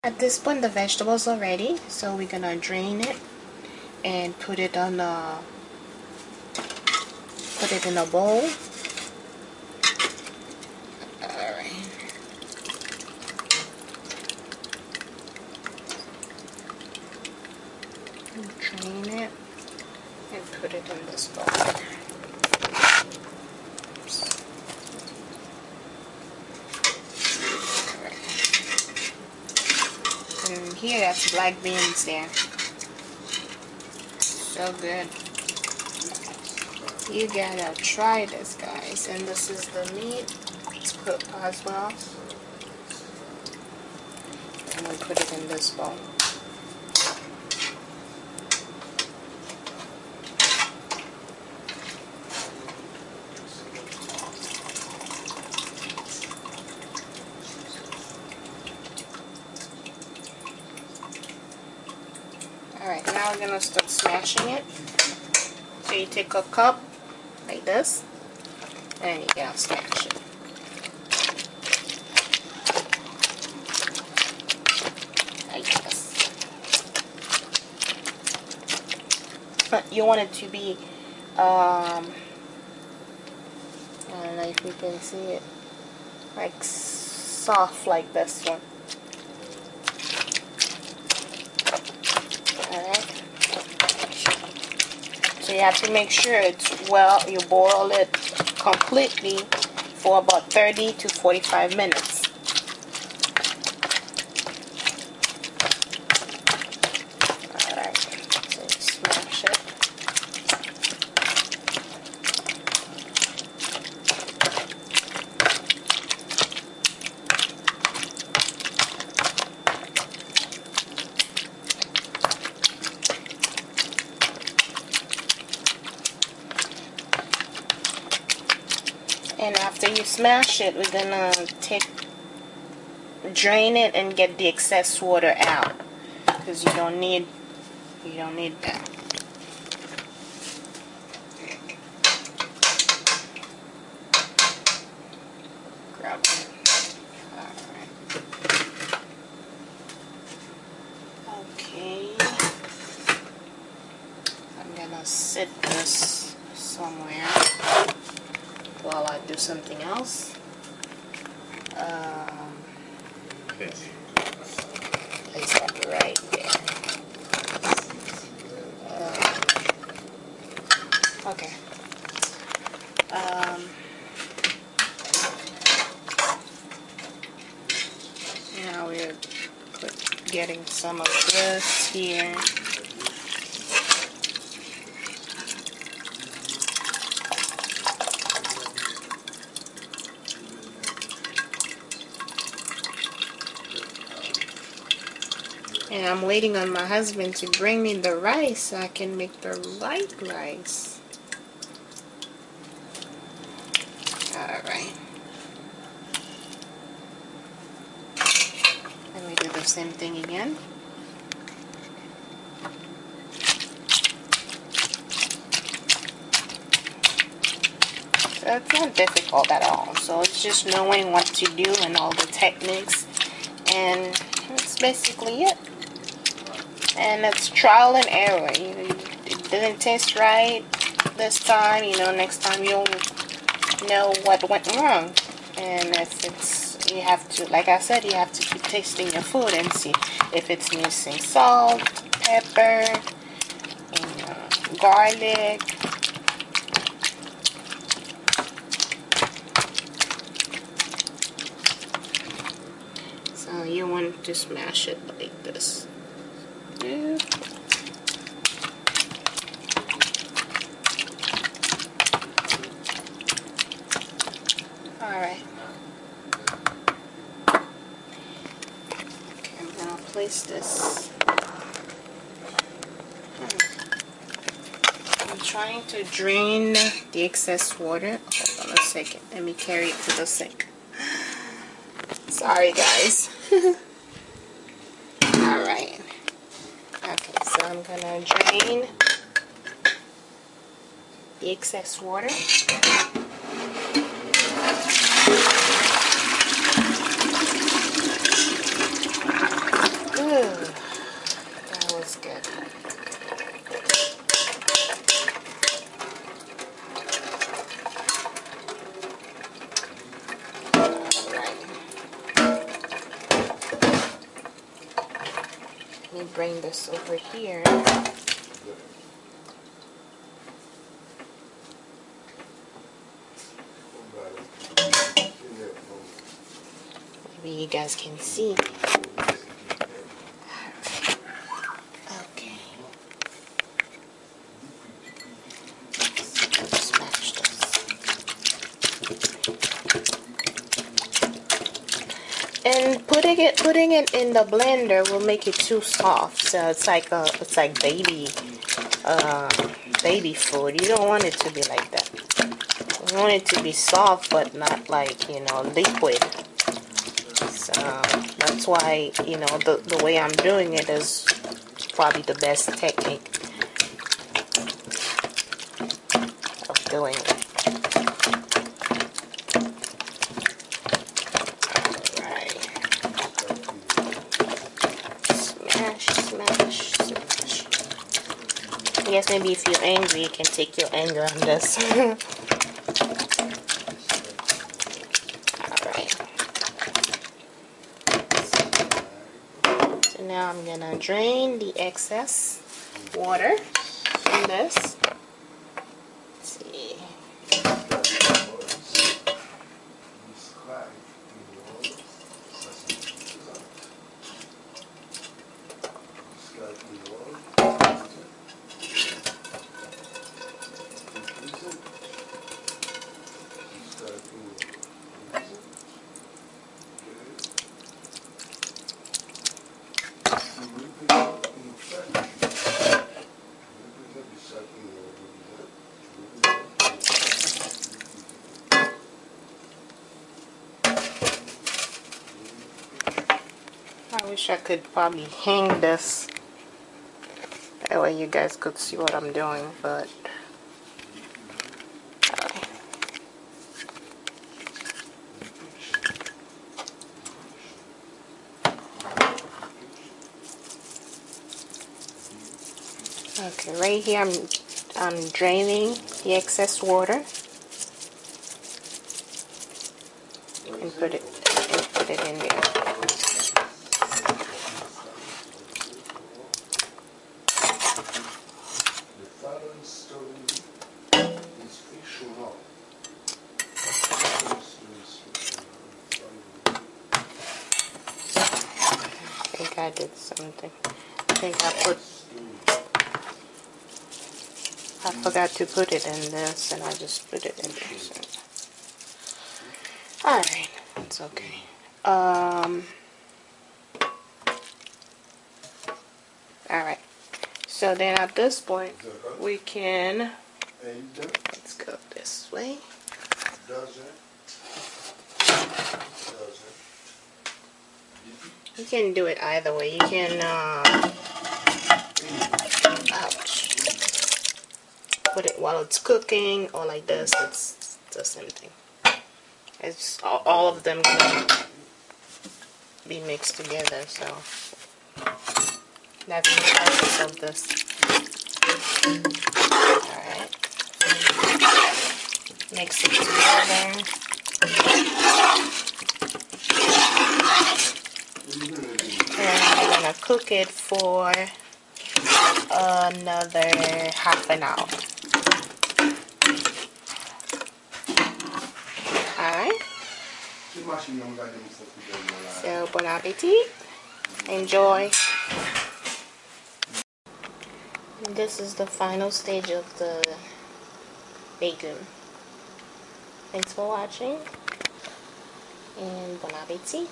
At this point, the vegetables are ready, so we're gonna drain it and put it in a bowl. Alright. Drain it and put it in this bowl. And here, that's black beans there. So good. You gotta try this, guys. And this is the meat. It's cooked as well. And we put it in this bowl. Alright, now we're gonna start smashing it. So you take a cup like this and you gotta smash it. Like this. But you want it to be I don't know if you can see it, like soft like this one. Alright. So you have to make sure it's well, you boil it completely for about 30 to 45 minutes. Alright, so you smash it. And after you smash it, we're gonna drain it and get the excess water out, because you don't need that. Grab it. Alright. Okay. I'm gonna sit this somewhere while I do something else. Place that right there. Okay. Now we're getting some of this here. And I'm waiting on my husband to bring me the rice so I can make the right rice. Alright. Let me do the same thing again. So it's not difficult at all. So it's just knowing what to do and all the techniques. And that's basically it. And it's trial and error. It didn't taste right this time, next time you'll know what went wrong. And if it's, you have to, like I said, you have to keep tasting your food and see if it's missing salt, pepper, garlic. So you want to smash it like this. Alright. Okay, I'm gonna place this. I'm trying to drain the excess water. Hold on a second. Let me carry it to the sink. Sorry, guys. Alright. Okay, so I'm gonna drain the excess water. me bring this over here. Maybe you guys can see. Okay. Smash this. And putting it in the blender will make it too soft. So it's like baby food. You don't want it to be like that. You want it to be soft, but not like, you know, liquid. So that's why, you know, the way I'm doing it is probably the best technique of doing it. Alright. Smash, smash, smash. I guess maybe if you're angry, you can take your anger on this. Now I'm gonna drain the excess water from this. Let's see. I wish I could probably hang this, that way you guys could see what I'm doing, but okay, right here I'm draining the excess water and put it in there. I think I did something. I think I forgot to put it in this, and I just put it in there. So. Alright, it's okay. Alright. So then at this point, we can, let's go this way. You can do it either way. You can, ouch. Put it while it's cooking, or like this. It's the same thing. It's all of them can be mixed together, so that's the purpose of this. Alright. Mix it together. And I'm gonna cook it for another half an hour. Alright. So, bon appetit. Enjoy. This is the final stage of the bacon. Thanks for watching, and bon appetit.